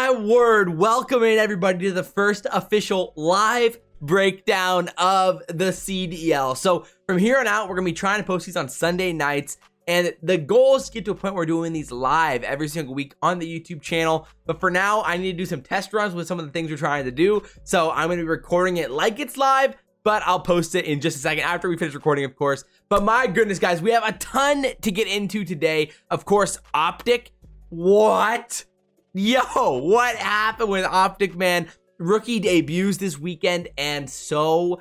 my word, welcome in everybody to the first official live breakdown of the CDL. So from here on out, we're gonna be trying to post these on Sunday nights, and the goal is to get to a point where we're doing these live every single week on the YouTube channel. But for now, I need to do some test runs with some of the things we're trying to do, so I'm gonna be recording it like it's live, but I'll post it in just a second after we finish recording, of course. But my goodness, guys, we have a ton to get into today. Of course, OpTic. What? Yo, what happened with OpTic, man? Rookie debuts this weekend and so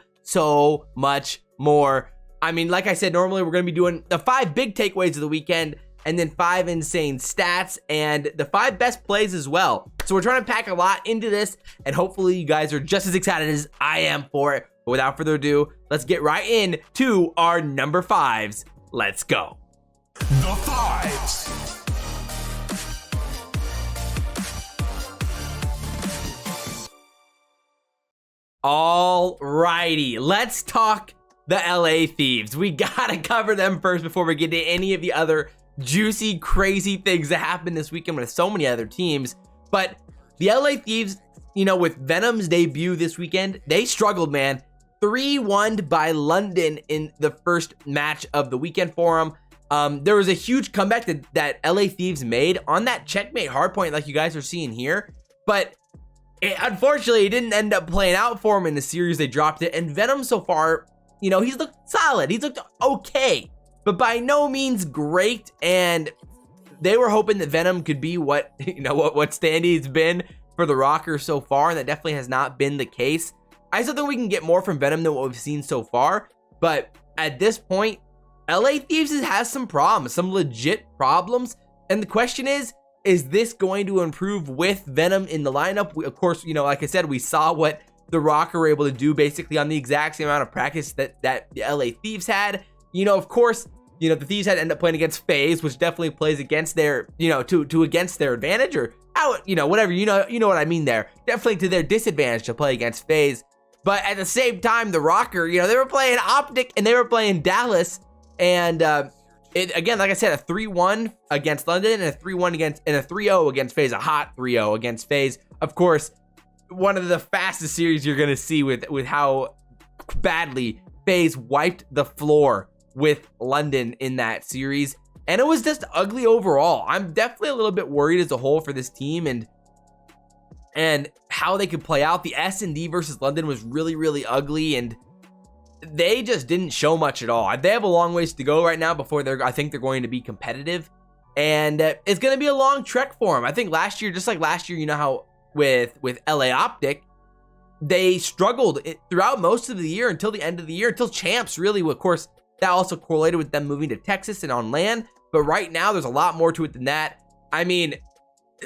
much more. I mean, like I said, normally we're going to be doing the 5 big takeaways of the weekend and then 5 insane stats and the 5 best plays as well. So we're trying to pack a lot into this, and hopefully you guys are just as excited as I am for it. But without further ado, let's get right in to our number 5s. Let's go. The 5s. Alrighty, let's talk the LA Thieves. We gotta cover them first before we get to any of the other juicy, crazy things that happened this weekend with so many other teams. But the LA Thieves, you know, with Venom's debut this weekend, they struggled, man. 3-1 by London in the first match of the weekend for them. There was a huge comeback that LA Thieves made on that checkmate hardpoint, like you guys are seeing here. But unfortunately, it didn't end up playing out for him in the series. They dropped it. And Venom so far, you know, he's looked solid. He's looked okay, but by no means great. And they were hoping that Venom could be what, you know, what Standy's been for the Rokkr so far. And that definitely has not been the case. I still think we can get more from Venom than what we've seen so far. But at this point, LA Thieves has some problems, some legit problems. And the question is this going to improve with Venom in the lineup? Of course, you know, like I said, we saw what the Rokkr were able to do basically on the exact same amount of practice that the LA Thieves had. You know, of course, you know, the Thieves had to end up playing against Faze, which definitely plays against their, you know, to against their advantage, or how, you know, whatever, you know what I mean there. Definitely to their disadvantage to play against Faze. But at the same time, the Rokkr, you know, they were playing OpTic and they were playing Dallas, and again, like I said, a 3-1 against London and a 3-1 against, and a 3-0 against Faze, a hot 3-0 against Faze. Of course, one of the fastest series you're gonna see with how badly Faze wiped the floor with London in that series, and it was just ugly overall. I'm definitely a little bit worried as a whole for this team and how they could play out. The S&D versus London was really ugly, and they just didn't show much at all. They have a long ways to go right now before I think they're going to be competitive, and it's going to be a long trek for them. I think last year, just like last year, you know how with LA OpTic, they struggled throughout most of the year until the end of the year, until champs really. Of course, that also correlated with them moving to Texas and on LAN, but right now there's a lot more to it than that. I mean,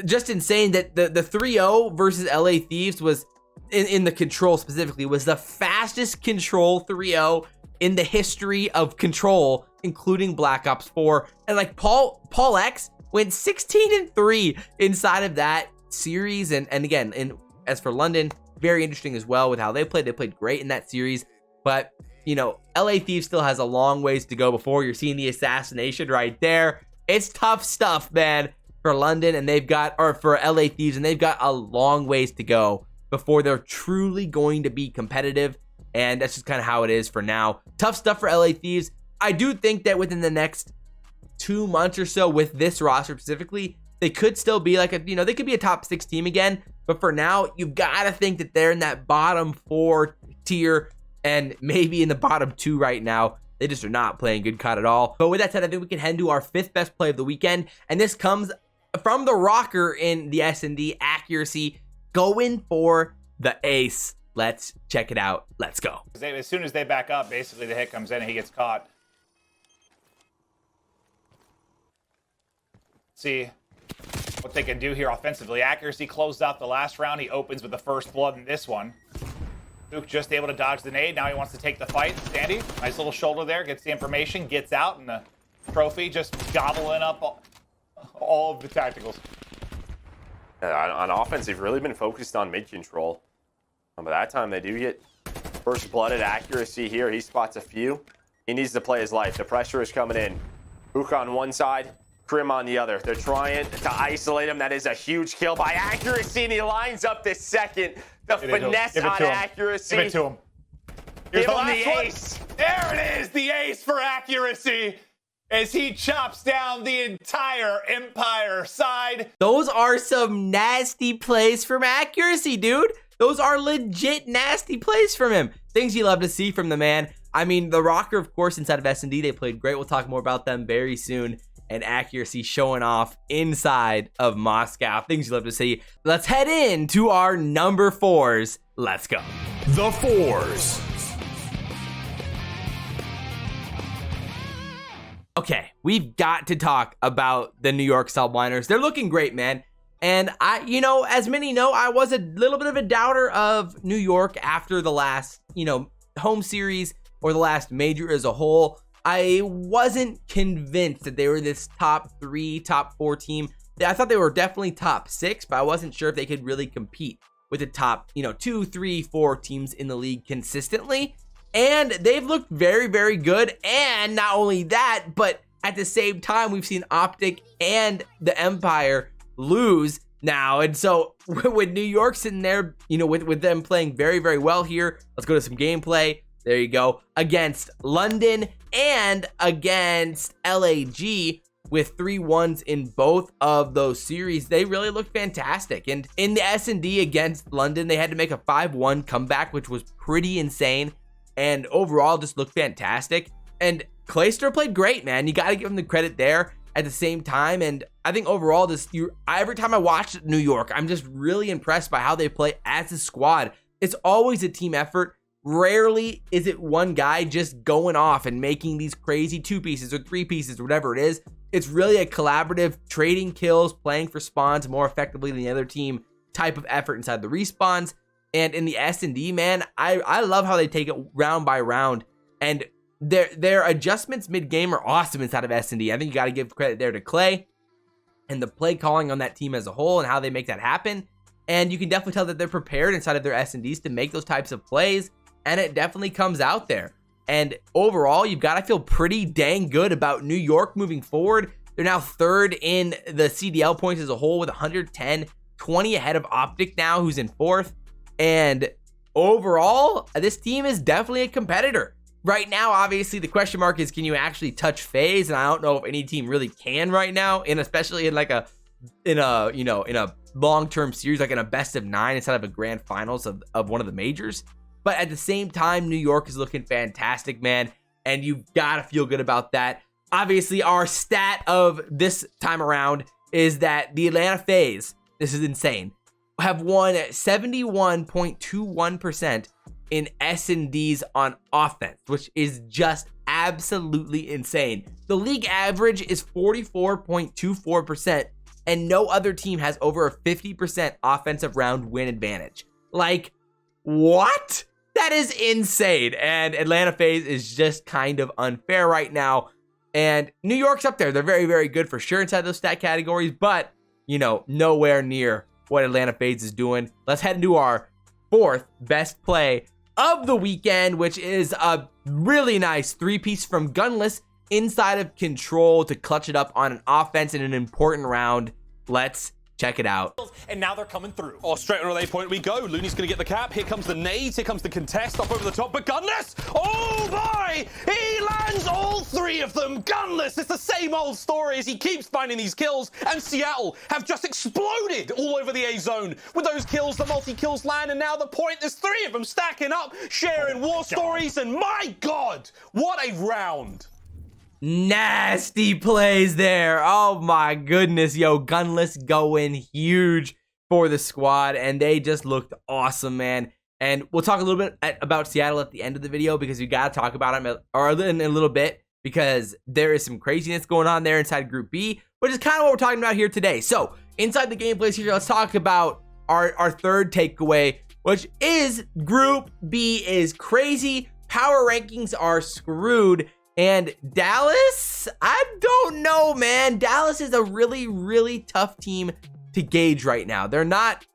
just insane that the 3-0 versus LA Thieves was, in the control specifically, was the fastest control 3-0 in the history of control, including Black Ops 4. And like Paul X went 16-3 inside of that series. And again, as for London, very interesting as well with how they played. They played great in that series, but you know, LA Thieves still has a long ways to go before you're seeing the assassination right there. It's tough stuff, man, for London, and they've got, or for LA Thieves, and they've got a long ways to go before they're truly going to be competitive. And that's just kind of how it is for now. Tough stuff for LA Thieves. I do think that within the next 2 months or so with this roster specifically, they could still be like you know, they could be a top 6 team again. But for now, you've got to think that they're in that bottom 4 tier and maybe in the bottom 2 right now. They just are not playing good COD at all. But with that said, I think we can head to our 5th best play of the weekend. And this comes from the Rokkr in the S&D accuracy, going for the ace. Let's check it out. Let's go. As soon as they back up, basically the hit comes in and he gets caught. See what they can do here offensively. Accuracy closed out the last round. He opens with the first blood in this one. Duke just able to dodge the nade. Now he wants to take the fight. Standy, nice little shoulder there. Gets the information, gets out, and the trophy just gobbling up all of the tacticals. On offense, they've really been focused on mid control. But that time they do get first blooded accuracy here. He spots a few. He needs to play his life. The pressure is coming in. Book on one side, Crim on the other. They're trying to isolate him. That is a huge kill by accuracy, and he lines up this second. The finesse on accuracy. Give it to him. Here's Give the him last the one. ace. There it is, the ace for accuracy, as he chops down the entire Empire side. Those are some nasty plays from accuracy, dude. Those are legit nasty plays from him. Things you love to see from the man. I mean, the Rokkr, of course, inside of S&D, they played great. We'll talk more about them very soon. And accuracy showing off inside of Moscow. Things you love to see. Let's head into our number 4s. Let's go. The 4s. Okay, we've got to talk about the New York Subliners. They're looking great, man. And as many know, I was a little bit of a doubter of New York after the last, home series or the last major as a whole. I wasn't convinced that they were this top 3, top 4 team. I thought they were definitely top 6, but I wasn't sure if they could really compete with the top, 2, 3, 4 teams in the league consistently. And they've looked very, very good. And not only that, but at the same time, we've seen OpTic and the Empire lose now. And so with New York sitting there, with them playing very, very well here, let's go to some gameplay. There you go. Against London and against LAG with 3-1s in both of those series. They really looked fantastic. And in the S&D against London, they had to make a 5-1 comeback, which was pretty insane. And overall, just looked fantastic. And Clayster played great, man. You got to give him the credit there at the same time. And I think overall, every time I watch New York, I'm just really impressed by how they play as a squad. It's always a team effort. Rarely is it one guy just going off and making these crazy 2 pieces or 3 pieces or whatever it is. It's really a collaborative, trading kills, playing for spawns more effectively than the other team type of effort inside the respawns. And in the S&D, man, I love how they take it round by round. And their adjustments mid-game are awesome inside of S&D. I think you got to give credit there to Clay and the play calling on that team as a whole and how they make that happen. And you can definitely tell that they're prepared inside of their S&Ds to make those types of plays. And it definitely comes out there. And overall, you've got to feel pretty dang good about New York moving forward. They're now 3rd in the CDL points as a whole with 110, 20 ahead of OpTic now, who's in 4th. And overall, this team is definitely a competitor. Right now, obviously, the question mark is, can you actually touch Faze? And I don't know if any team really can right now, and especially in in a long-term series, like in a best of 9 instead of a grand finals of one of the majors. But at the same time, New York is looking fantastic, man. And you've got to feel good about that. Obviously, our stat of this time around is that the Atlanta Faze, this is insane, have won 71.21% in S&Ds on offense, which is just absolutely insane. The league average is 44.24%, and no other team has over a 50% offensive round win advantage. Like, what? That is insane. And Atlanta Faze is just kind of unfair right now. And New York's up there. They're very, very good for sure inside those stat categories, but, nowhere near what Atlanta Faze is doing. Let's head into our 4th best play of the weekend, which is a really nice 3-piece from Gunless inside of Control to clutch it up on an offense in an important round. Let's check it out. And now they're coming through. Oh, straight on a lay point we go. Looney's going to get the cap. Here comes the nades. Here comes the contest up over the top. But Gunless! Oh, boy! He lands all 3 of them. Gunless! It's the same old story as he keeps finding these kills. And Seattle have just exploded all over the A zone. With those kills, the multi-kills land. And now the point, there's 3 of them stacking up, sharing war stories. And my God, what a round. Nasty plays there. Oh my goodness, yo, Gunless going huge for the squad, and they just looked awesome, man. And we'll talk a little bit about Seattle at the end of the video, because we got to talk about them in a little bit, because there is some craziness going on there inside Group B, which is kind of what we're talking about here today. So inside the gameplays here, let's talk about our 3rd takeaway, which is Group B is crazy. Power rankings are screwed. And Dallas, I don't know, man. Dallas is a really, really tough team to gauge right now. They're not,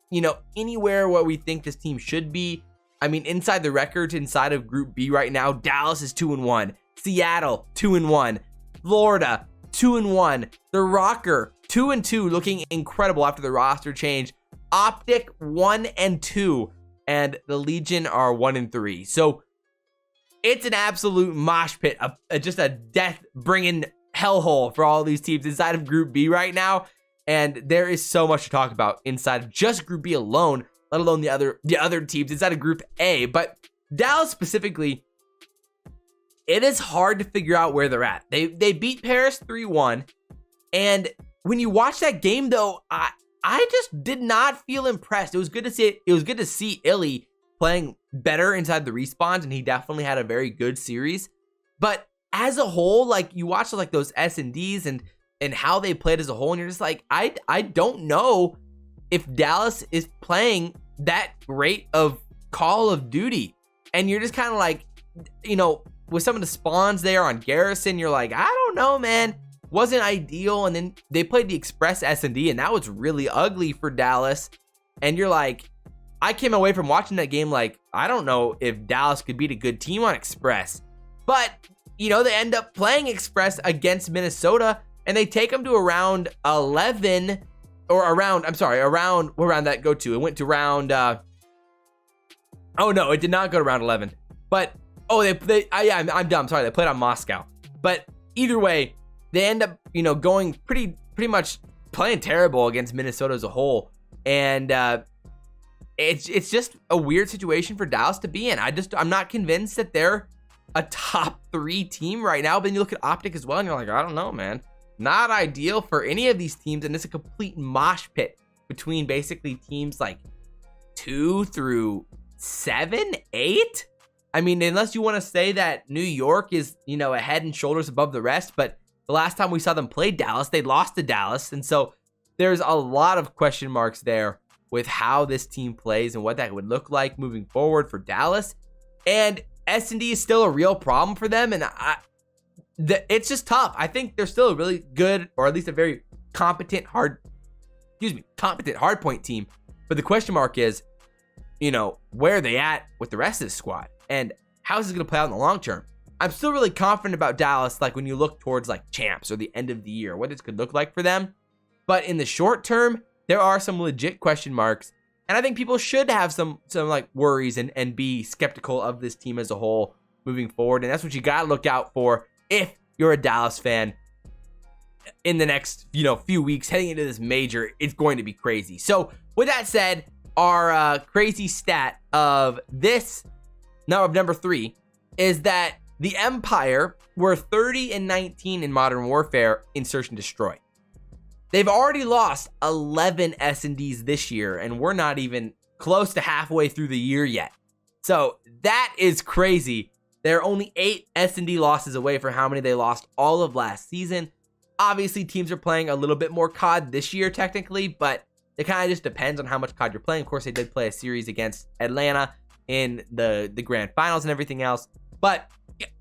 anywhere where we think this team should be. I mean, inside the records, inside of Group B right now, Dallas is 2-1. Seattle, 2-1. Florida, 2-1. The Rokkr 2-2, looking incredible after the roster change. OpTic 1-2, and the Legion are 1-3. So it's an absolute mosh pit, just a death-bringing hellhole for all these teams inside of Group B right now. And there is so much to talk about inside of just Group B alone, let alone the other teams inside of Group A. But Dallas specifically, it is hard to figure out where they're at. They beat Paris 3-1, and when you watch that game though, I just did not feel impressed. It was good to see it. It was good to see Illy playing better inside the respawns, and he definitely had a very good series. But as a whole, like, you watch like those S&Ds and how they played as a whole, and you're just like, I don't know if Dallas is playing that great of Call of Duty. And you're just kind of like, you know, with some of the spawns there on Garrison, you're like, I don't know, man. Wasn't ideal. And then they played the Express S&D, and that was really ugly for Dallas. And you're like, I came away from watching that game like, I don't know if Dallas could beat a good team on Express. But, you know, they end up playing Express against Minnesota, and they take them to around 11, or around, I'm sorry, around, what round that go to? It went to round, oh no, it did not go to round 11. But, oh, I'm dumb, sorry, they played on Moscow. But either way, they end up, you know, going pretty much playing terrible against Minnesota as a whole. And it's just a weird situation for Dallas to be in. I'm not convinced that they're a top 3 team right now. But then you look at OpTic as well, and you're like, I don't know, man. Not ideal for any of these teams, and it's a complete mosh pit between basically teams like 2 through 7, 8. I mean, unless you want to say that New York is, you know, a head and shoulders above the rest, but the last time we saw them play Dallas, they lost to Dallas, and so there's a lot of question marks there with how this team plays and what that would look like moving forward for Dallas. And S&D is still a real problem for them, and it's just tough. I think they're still a really good, or at least a very competent hardpoint team. But the question mark is, you know, where are they at with the rest of the squad, and how is this going to play out in the long term? I'm still really confident about Dallas, like when you look towards like champs or the end of the year, what this could look like for them. But in the short term, there are some legit question marks, and I think people should have some like worries and be skeptical of this team as a whole moving forward. And that's what you got to look out for if you're a Dallas fan in the next, you know, few weeks heading into this major. It's going to be crazy. So with that said, our crazy stat of this, now of number 3, is that the Empire were 30-19 in Modern Warfare in Search and Destroy. They've already lost 11 S&Ds this year, and we're not even close to halfway through the year yet. So that is crazy. They're only 8 S&D losses away from how many they lost all of last season. Obviously, teams are playing a little bit more COD this year, technically, but it kind of just depends on how much COD you're playing. Of course, they did play a series against Atlanta in the grand finals and everything else. But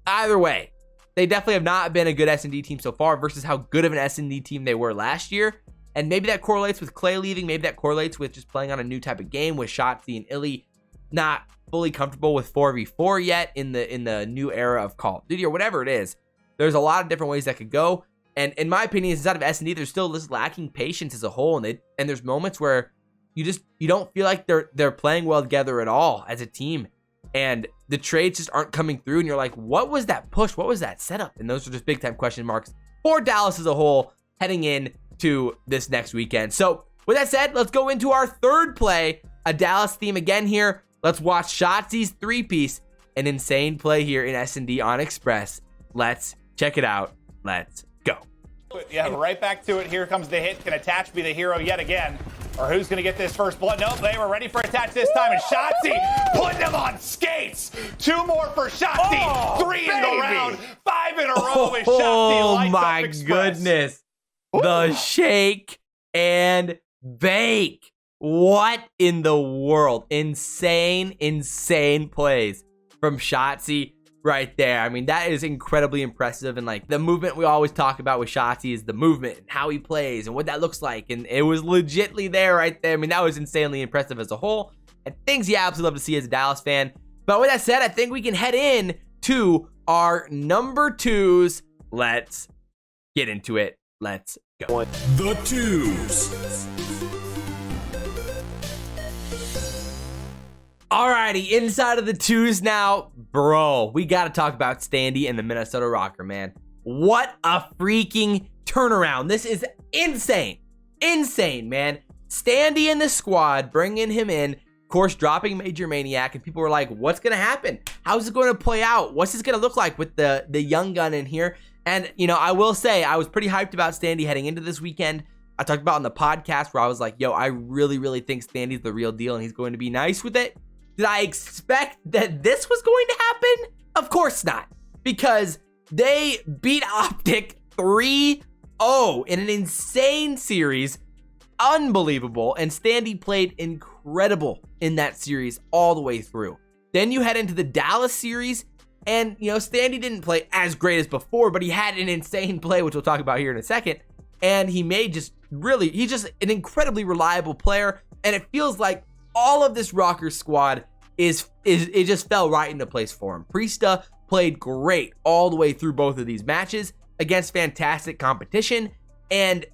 either way, they definitely have not been a good S&D team so far versus how good of an S&D team they were last year. And maybe that correlates with Clay leaving. Maybe that correlates with just playing on a new type of game with Shotzzy and Illy not fully comfortable with 4v4 yet in the new era of Call of Duty or whatever it is. There's a lot of different ways that could go. And in my opinion, inside of S&D, they're still just lacking patience as a whole. And there's moments where you don't feel like they're playing well together at all as a team. And the trades just aren't coming through, and you're like, what was that push? What was that setup? And those are just big time question marks for Dallas as a whole heading in to this next weekend. So with that said, let's go into our third play, a Dallas theme again here. Let's watch Shotzi's 3-piece, an insane play here in S&D on Express. Let's check it out. Let's go. Yeah, right back to it. Here comes the hit. Can Attach be the hero yet again? Or who's going to get this first blood? Nope, they were ready for Attach this time. And Shotzzy putting them on skates. 2 more for Shotzzy. Oh, 3 in baby. the round. 5 in a row with Shotzzy. Oh Lights my up Express. goodness. The shake and bake. What in the world? Insane plays from Shotzzy right there. I mean, that is incredibly impressive. And like the movement we always talk about with Shotzzy is the movement and how he plays and what that looks like. And it was legitly there right there. I mean, that was insanely impressive as a whole. And things you absolutely love to see as a Dallas fan. But with that said, I think we can head in to our number 2s. Let's get into it. Let's go. The twos. Alrighty, inside of the twos now. Bro, we got to talk about Standy and the Minnesota Rokkr, man. What a freaking turnaround. This is insane. Insane, man. Standy in the squad, bringing him in, of course, dropping Major Maniac, and people were like, what's going to happen? How's it going to play out? What's this going to look like with the young gun in here? And, you know, I will say, I was pretty hyped about Standy heading into this weekend. I talked about on the podcast where I was like, yo, I really, really think Standy's the real deal, and he's going to be nice with it. Did I expect that this was going to happen? Of course not, because they beat OpTic 3-0 in an insane series. Unbelievable. And Standy played incredible in that series all the way through. Then you head into the Dallas series, and, you know, Standy didn't play as great as before, but he had an insane play, which we'll talk about here in a second. And he made he's just an incredibly reliable player. And it feels like all of this Rokkr squad it just fell right into place for him. Priestahh played great all the way through both of these matches against fantastic competition and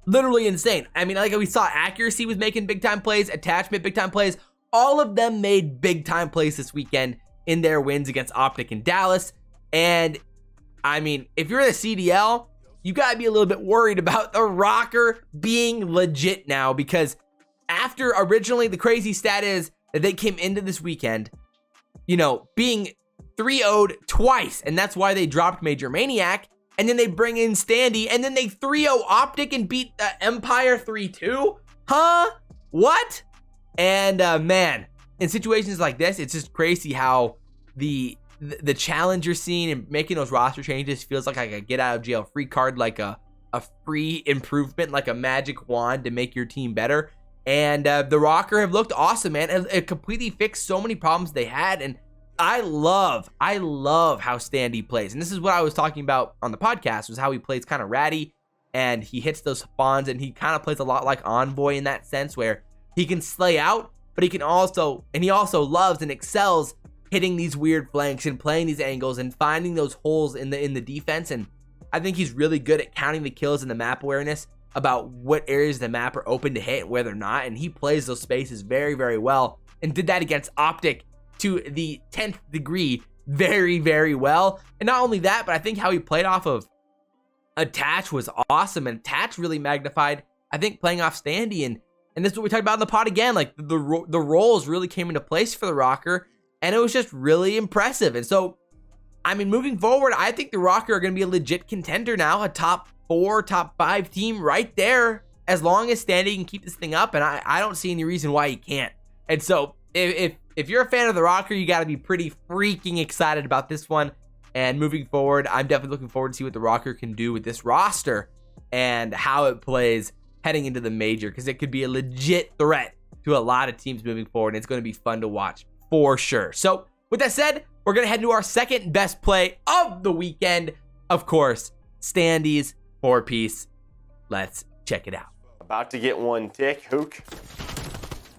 literally insane. I mean, like we saw, accuracy was making big time plays, attachment big time plays. All of them made big time plays this weekend in their wins against OpTic and Dallas. And I mean, if you're the CDL, you gotta be a little bit worried about the Rokkr being legit now, because after originally the crazy stat is that they came into this weekend, you know, being 3-0'd twice, and that's why they dropped Major Maniac, and then they bring in Standy, and then they 3-0 OpTic and beat Empire 3-2? Huh? What? And man, in situations like this, it's just crazy how the challenger scene and making those roster changes feels like a get out of jail free card, like a free improvement, like a magic wand to make your team better. And the Rokkr have looked awesome, man. It completely fixed so many problems they had. And I love how Standy plays. And this is what I was talking about on the podcast, was how he plays kind of ratty and he hits those spawns, and he kind of plays a lot like Envoy in that sense, where he can slay out, but he also loves and excels hitting these weird flanks and playing these angles and finding those holes in the defense. And I think he's really good at counting the kills and the map awareness about what areas of the map are open to hit and where they're not, and he plays those spaces very, very well, and did that against OpTic to the 10th degree very, very well. And not only that, but I think how he played off of Attach was awesome, and Attach really magnified, I think, playing off Standy, and this is what we talked about in the pod again, like the roles really came into place for the Rokkr, and it was just really impressive. And so, I mean, moving forward, I think the Rokkr are going to be a legit contender now, a top 4, top 5 team right there, as long as Standy can keep this thing up, and I don't see any reason why he can't. And so, if you're a fan of the Rokkr, you got to be pretty freaking excited about this one. And moving forward, I'm definitely looking forward to see what the Rokkr can do with this roster and how it plays heading into the major, because it could be a legit threat to a lot of teams moving forward, and it's going to be fun to watch for sure. So with that said, we're going to head into our second best play of the weekend. Of course, Standy's 4-piece. Let's check it out. About to get one tick. Hook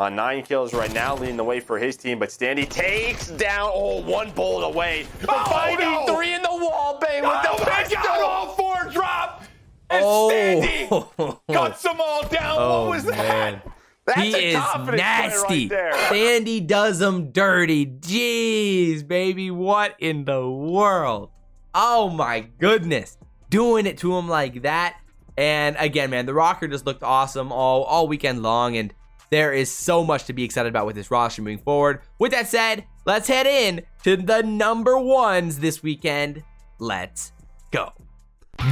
on 9 kills right now, leading the way for his team, but Standy takes down, one bullet away. The finding 3 in the wall, babe, with the pistol. All 4 drop, and Standy cuts them all down. What was that? That's he a is confidence nasty. play right there. Standy does them dirty. Jeez, baby, what in the world? Oh my goodness, doing it to him like that. And again, man, the Rokkr just looked awesome all weekend long, and there is so much to be excited about with this roster moving forward. With that said, let's head in to the number ones this weekend. Let's go.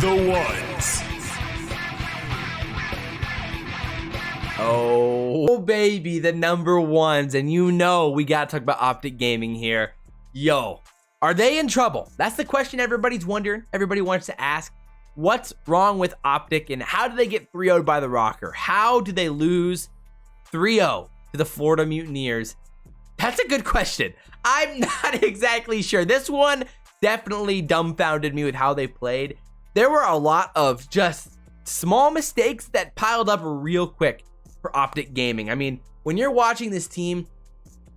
The ones. Oh, baby, the number ones. And you know we got to talk about OpTic Gaming here. Yo, are they in trouble? That's the question everybody's wondering. Everybody wants to ask, what's wrong with OpTic, and how do they get 3-0'd by the Rokkr? How do they lose 3-0 to the Florida Mutineers? That's a good question. I'm not exactly sure. This one definitely dumbfounded me with how they played. There were a lot of just small mistakes that piled up real quick for OpTic Gaming. I mean, when you're watching this team,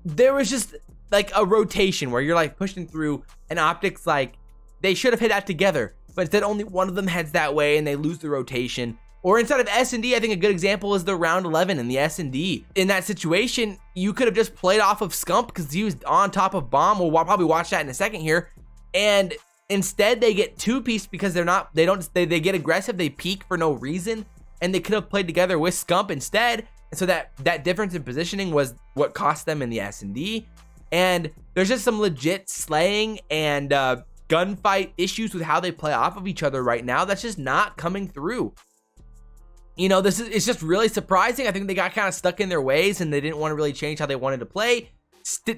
there was just like a rotation where you're like pushing through, and OpTic's like, they should have hit that together. but instead only one of them heads that way and they lose the rotation. Or inside of S&D, I think a good example is the round 11 in the S&D. In that situation, you could have just played off of Scump because he was on top of bomb. We'll probably watch that in a second here. And instead they get two-pieced because they get aggressive, they peek for no reason, and they could have played together with Scump instead. And so that difference in positioning was what cost them in the S&D. And there's just some legit slaying and gunfight issues with how they play off of each other right now that's just not coming through. You know, it's just really surprising. I think they got kind of stuck in their ways and they didn't want to really change how they wanted to play.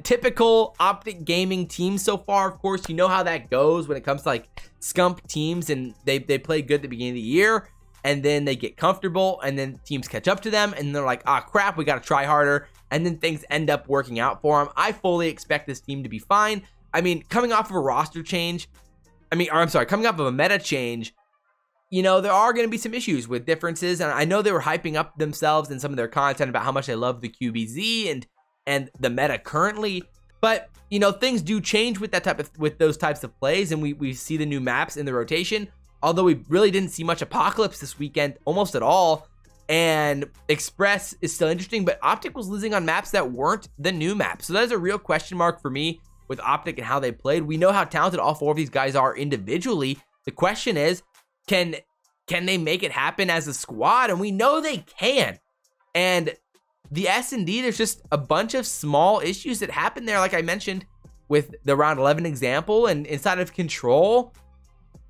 Typical OpTic Gaming teams so far. Of course, you know how that goes when it comes to like Scump teams, and they play good at the beginning of the year and then they get comfortable and then teams catch up to them and they're like, ah, crap, we got to try harder. And then things end up working out for them. I fully expect this team to be fine. I mean, coming off of a roster change, coming off of a meta change, you know, there are going to be some issues with differences. And I know they were hyping up themselves in some of their content about how much they love the QBZ and the meta currently. But, you know, things do change with those types of plays. And we see the new maps in the rotation. Although we really didn't see much Apocalypse this weekend, almost at all. And Express is still interesting, but OpTic was losing on maps that weren't the new maps. So that is a real question mark for me with OpTic and how they played. We know how talented all four of these guys are individually. The question is, can they make it happen as a squad? And we know they can. And the S&D, there's just a bunch of small issues that happen there, like I mentioned with the round 11 example, and inside of Control,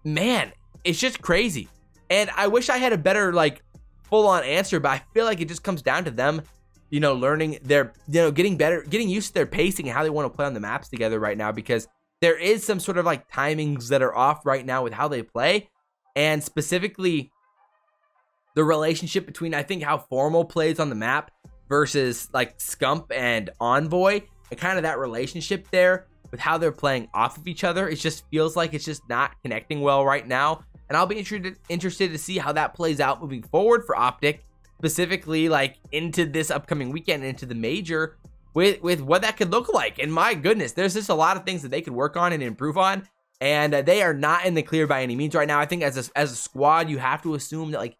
man, it's just crazy. And I wish I had a better like full-on answer, but I feel like it just comes down to them, you know, learning their, you know, getting used to their pacing and how they want to play on the maps together right now, because there is some sort of like timings that are off right now with how they play. And specifically the relationship between, I think, how Formal plays on the map versus like Scump and Envoy, and kind of that relationship there with how they're playing off of each other. It just feels like it's just not connecting well right now. And I'll be interested to see how that plays out moving forward for OpTic, specifically like into this upcoming weekend, into the major, with what that could look like. And my goodness, there's just a lot of things that they could work on and improve on. And they are not in the clear by any means right now. I think as a squad, you have to assume that, like,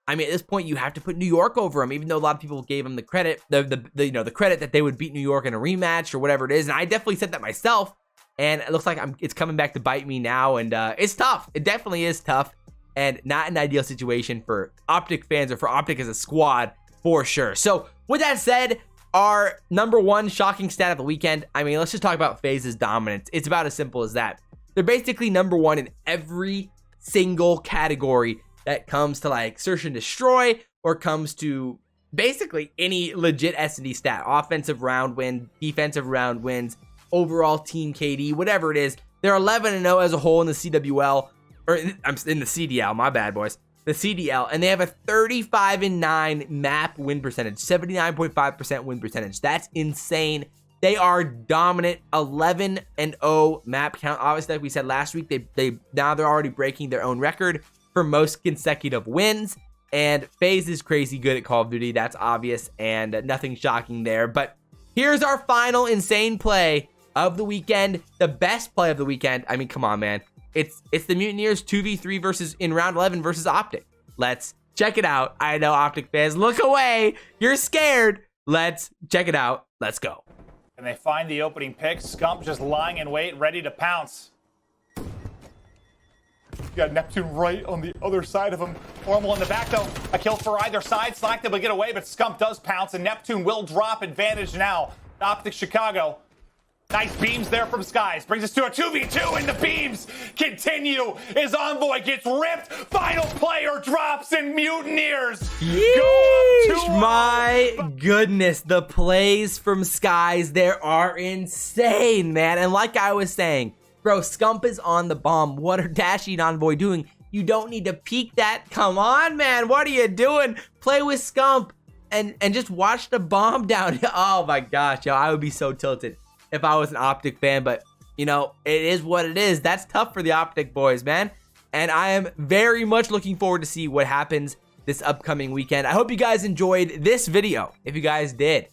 I mean, at this point, you have to put New York over them, even though a lot of people gave them the credit, the credit that they would beat New York in a rematch or whatever it is. And I definitely said that myself. And it looks like it's coming back to bite me now. And it's tough. It definitely is tough. And not an ideal situation for OpTic fans or for OpTic as a squad, for sure. So with that said, our number one shocking stat of the weekend, I mean, let's just talk about Faze's dominance. It's about as simple as that. They're basically number one in every single category that comes to like search and destroy, or comes to basically any legit S&D stat. Offensive round win, defensive round wins, overall team KD, whatever it is. They're 11-0 as a whole in the CWL, or I'm in the CDL, my bad, boys. The CDL, and they have a 35-9 map win percentage, 79.5% win percentage. That's insane. They are dominant, 11-0 map count. Obviously, like we said last week, now they're already breaking their own record for most consecutive wins. And Faze is crazy good at Call of Duty. That's obvious, and nothing shocking there. But here's our final insane play of the weekend, the best play of the weekend. I mean, come on, man. It's the Mutineers 2v3 versus in round 11 versus OpTic. Let's check it out. I know OpTic fans, look away. You're scared. Let's check it out. Let's go. And they find the opening pick. Scump just lying in wait, ready to pounce. You got Neptune right on the other side of him. Formal in the back, though. A kill for either side. Slack able to get away, but Scump does pounce, and Neptune will drop advantage now. OpTic Chicago. Nice beams there from Skies. Brings us to a 2v2, and the beams continue as Envoy gets ripped. Final player drops, and Mutineers go up 2-0. My goodness, the plays from Skies there are insane, man. And like I was saying, bro, Scump is on the bomb. What are Dashy and Envoy doing? You don't need to peek that. Come on, man. What are you doing? Play with Scump and just watch the bomb down. Oh my gosh, yo, I would be so tilted if I was an OpTic fan, but you know, it is what it is. That's tough for the OpTic boys, man. And I am very much looking forward to see what happens this upcoming weekend. I hope you guys enjoyed this video. If you guys did,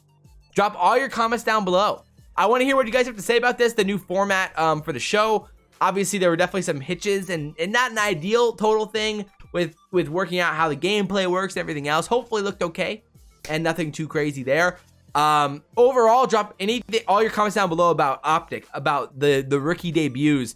drop all your comments down below. I want to hear what you guys have to say about this, the new format for the show. Obviously, there were definitely some hitches and not an ideal total thing with working out how the gameplay works and everything else. Hopefully looked okay and nothing too crazy there. Overall, drop all your comments down below about OpTic, about the rookie debuts.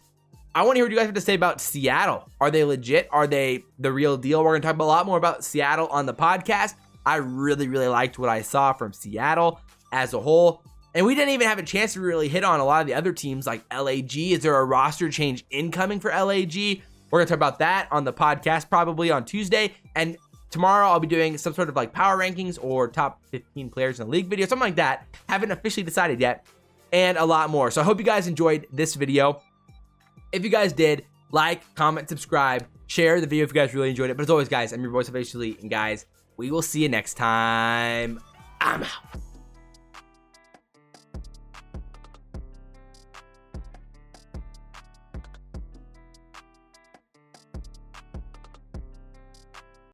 I want to hear what you guys have to say about Seattle. Are they legit? Are they the real deal? We're going to talk a lot more about Seattle on the podcast. I really, really liked what I saw from Seattle as a whole. And we didn't even have a chance to really hit on a lot of the other teams like LAG. Is there a roster change incoming for LAG? We're going to talk about that on the podcast probably on Tuesday. And tomorrow I'll be doing some sort of like power rankings or top 15 players in the league video, something like that. Haven't officially decided yet, and a lot more. So I hope you guys enjoyed this video. If you guys did, like, comment, subscribe, share the video if you guys really enjoyed it. But as always, guys, I'm your voice of Elite, and guys, we will see you next time. I'm out.